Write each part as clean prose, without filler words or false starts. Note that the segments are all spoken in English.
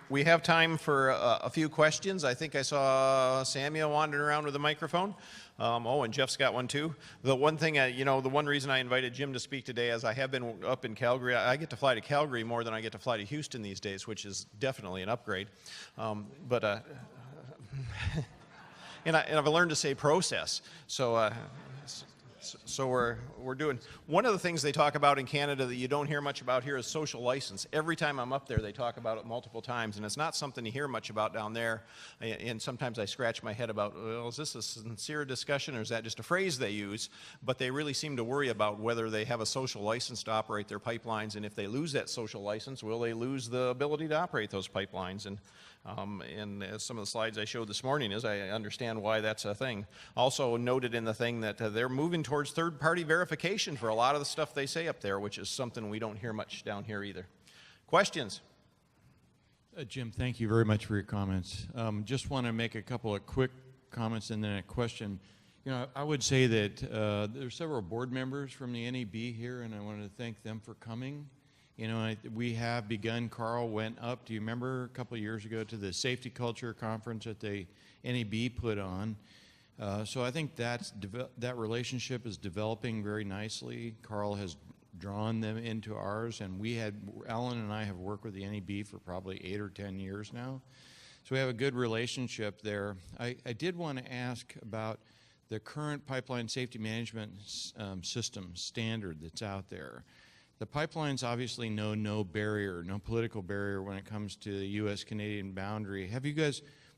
We have time for a few questions. I think I saw Samuel wandering around with a microphone. Oh, and Jeff's got one too. The one thing, the one reason I invited Jim to speak today, as I have been up in Calgary, I get to fly to Calgary more than I get to fly to Houston these days, which is definitely an upgrade. And I've learned to say process. So we're doing, one of the things they talk about in Canada that you don't hear much about here is social license. Every time I'm up there, they talk about it multiple times, and it's not something you hear much about down there. And sometimes I scratch my head about, well, is this a sincere discussion, or is that just a phrase they use? But they really seem to worry about whether they have a social license to operate their pipelines, and if they lose that social license, will they lose the ability to operate those pipelines? And as some of the slides I showed this morning is, I understand why that's a thing. Also noted in the thing that they're moving towards third-party verification for a lot of the stuff they say up there, which is something we don't hear much down here either. Questions? Jim, thank you very much for your comments. Just want to make a couple of quick comments and then a question. I would say that there's several board members from the NEB here, and I wanted to thank them for coming. We have begun, Carl went up, do you remember a couple of years ago, to the Safety Culture Conference that the NEB put on. So I think that relationship is developing very nicely. Carl has drawn them into ours, and Alan and I have worked with the NEB for probably 8 or 10 years now. So we have a good relationship there. I did want to ask about the current pipeline safety management system standard that's out there. The pipelines obviously know no barrier, no political barrier when it comes to the U.S.-Canadian boundary.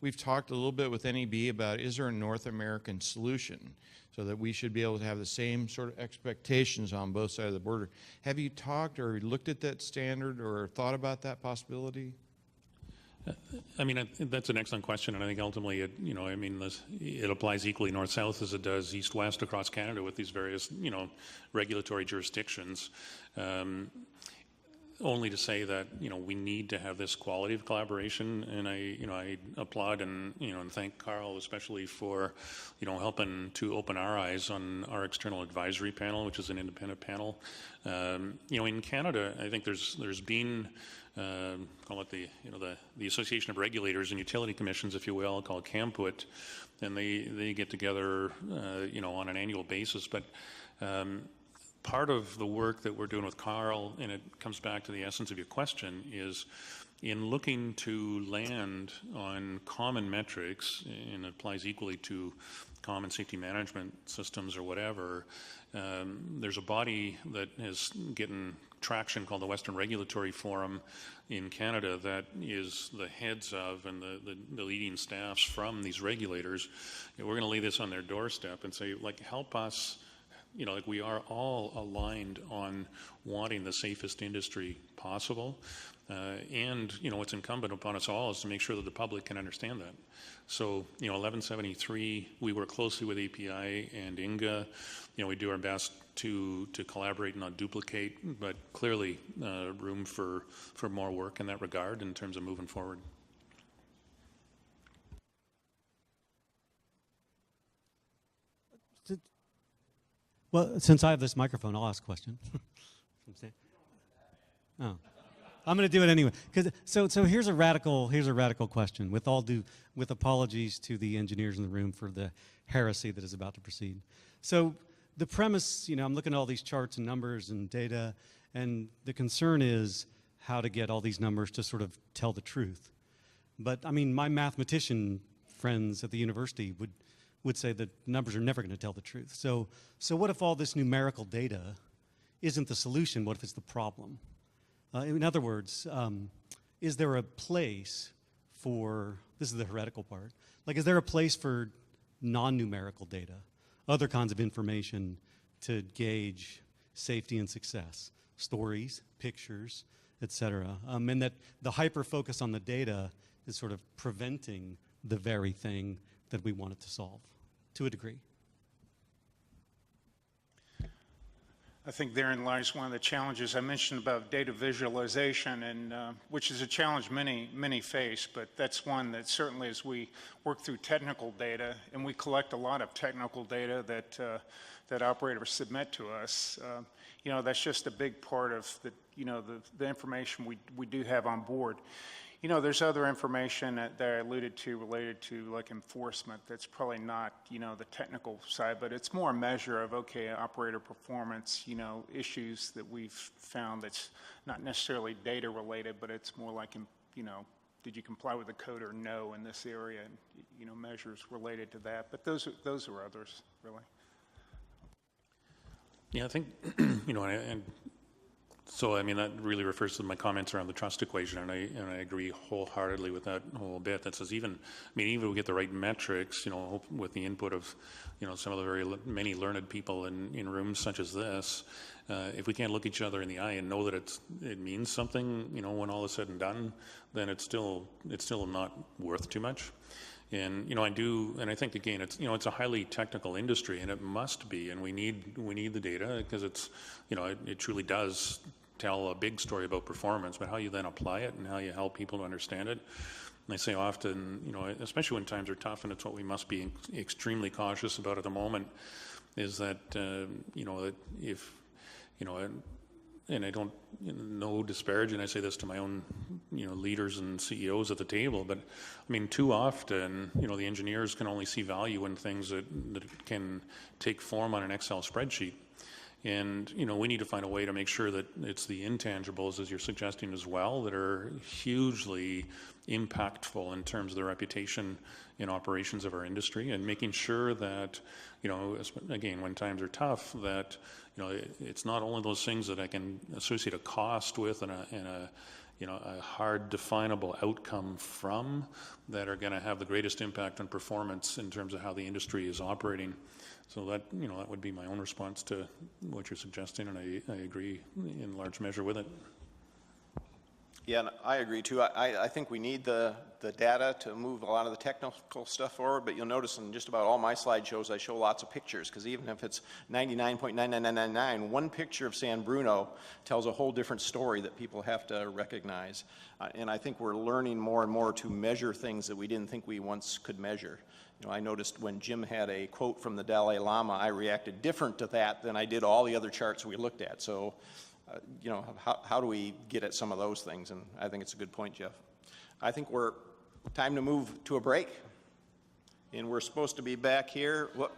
We've talked a little bit with NEB about, is there a North American solution so that we should be able to have the same sort of expectations on both sides of the border? Have you talked or looked at that standard or thought about that possibility? I mean, that's an excellent question, and I think ultimately, it applies equally north-south as it does east-west across Canada with these various, regulatory jurisdictions. Only to say that we need to have this quality of collaboration, and I applaud and and thank Carl especially for helping to open our eyes on our external advisory panel, which is an independent panel. In Canada, I think there's been call it the Association of Regulators and Utility Commissions, if you will, called CAMPUT, and they get together on an annual basis, but. Part of the work that we're doing with Carl, and it comes back to the essence of your question, is in looking to land on common metrics, and it applies equally to common safety management systems or whatever. There's a body that is getting traction called the Western Regulatory Forum in Canada that is the heads of and the leading staffs from these regulators. We're going to lay this on their doorstep and say, help us. We are all aligned on wanting the safest industry possible. And what's incumbent upon us all is to make sure that the public can understand that. So, 1173, we work closely with API and INGA. We do our best to collaborate and not duplicate, but clearly room for more work in that regard in terms of moving forward. Well, since I have this microphone, I'll ask a question. Oh, I'm going to do it anyway. So here's a radical question. With apologies to the engineers in the room for the heresy that is about to proceed. So the premise, I'm looking at all these charts and numbers and data, and the concern is how to get all these numbers to sort of tell the truth. But I mean, my mathematician friends at the university would say that numbers are never going to tell the truth. So what if all this numerical data isn't the solution? What if it's the problem? In other words, is there a place for, this is the heretical part, is there a place for non-numerical data, other kinds of information to gauge safety and success, stories, pictures, et cetera, and that the hyper-focus on the data is sort of preventing the very thing that we wanted to solve, to a degree? I think therein lies one of the challenges I mentioned about data visualization, and which is a challenge many face, but that's one that certainly as we work through technical data, and we collect a lot of technical data that operators submit to us, that's just a big part of the information we do have on board. You know, there's other information that I alluded to related to like enforcement that's probably not, you know, the technical side, but it's more a measure of, okay, operator performance, you know, issues that we've found that's not necessarily data related, but it's more like, you know, did you comply with the code or no in this area, and, you know, measures related to that. But those are others, really. Yeah, I think, you know, and so, I mean, that really refers to my comments around the trust equation, and I agree wholeheartedly with that whole bit. That says even if we get the right metrics, you know, with the input of, you know, some of the very many learned people in rooms such as this, if we can't look each other in the eye and know that it means something, you know, when all is said and done, then it's still not worth too much. And, you know, I think again, it's, you know, it's a highly technical industry, and it must be, and we need the data, because it's, you know, it truly does tell a big story about performance, but how you then apply it and how you help people to understand it. And I say often, you know, especially when times are tough, and it's what we must be extremely cautious about at the moment, is that, you know, that if, you know, and I don't, you know, no disparaging, I say this to my own, you know, leaders and CEOs at the table, but I mean, too often, you know, the engineers can only see value in things that can take form on an Excel spreadsheet. And, you know, we need to find a way to make sure that it's the intangibles, as you're suggesting as well, that are hugely impactful in terms of the reputation in operations of our industry, and making sure that, you know, again, when times are tough, that, you know, it's not only those things that I can associate a cost with and a you know, a hard definable outcome from, that are going to have the greatest impact on performance in terms of how the industry is operating. So that, you know, that would be my own response to what you're suggesting, and I agree in large measure with it. Yeah, and I agree too. I think we need the data to move a lot of the technical stuff forward, but you'll notice in just about all my slideshows I show lots of pictures, because even if it's 99.99999, one picture of San Bruno tells a whole different story that people have to recognize. And I think we're learning more and more to measure things that we didn't think we once could measure. You know, I noticed when Jim had a quote from the Dalai Lama, I reacted different to that than I did all the other charts we looked at. So, you know, how do we get at some of those things? And I think it's a good point, Jeff. I think we're time to move to a break. And we're supposed to be back here. What?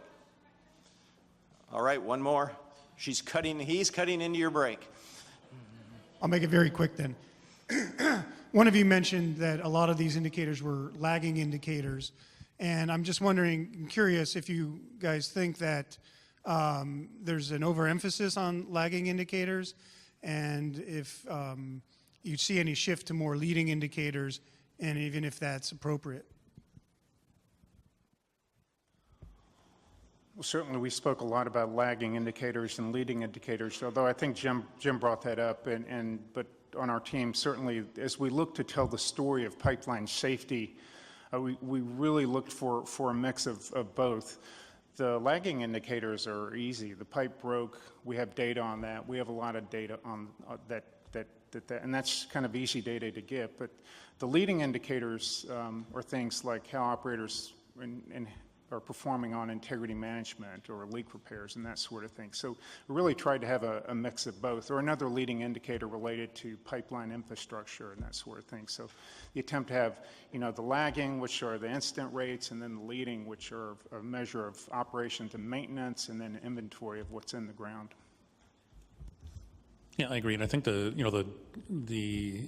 All right, one more. He's cutting into your break. I'll make it very quick then. One of you mentioned that a lot of these indicators were lagging indicators. And I'm just wondering, curious if you guys think that there's an overemphasis on lagging indicators, and if you see any shift to more leading indicators, and even if that's appropriate. Well, certainly we spoke a lot about lagging indicators and leading indicators, although I think Jim brought that up, but on our team, certainly as we look to tell the story of pipeline safety, we really looked for a mix of both. The lagging indicators are easy. The pipe broke. We have data on that. We have a lot of data on that, and that's kind of easy data to get. But the leading indicators are things like how operators are performing on integrity management or leak repairs and that sort of thing. So we really tried to have a mix of both, or another leading indicator related to pipeline infrastructure and that sort of thing. So the attempt to have, you know, the lagging, which are the incident rates, and then the leading, which are a measure of operations and maintenance, and then inventory of what's in the ground. Yeah, I agree, and I think the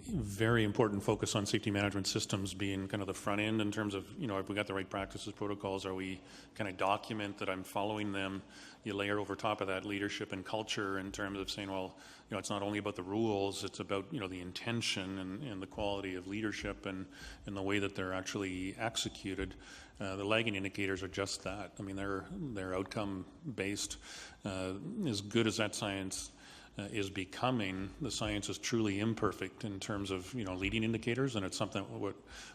very important focus on safety management systems being kind of the front end in terms of, you know, if we got the right practices, protocols, are we kind of document that I'm following them? You layer over top of that leadership and culture in terms of saying, well, you know, it's not only about the rules, it's about, you know, the intention and the quality of leadership and the way that they're actually executed. The lagging indicators are just that. I mean, they're outcome based. As good as that science is becoming, the science is truly imperfect in terms of, you know, leading indicators, and it's something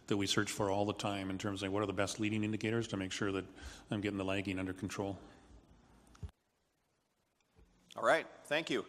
that we search for all the time in terms of what are the best leading indicators to make sure that I'm getting the lagging under control. All right, thank you.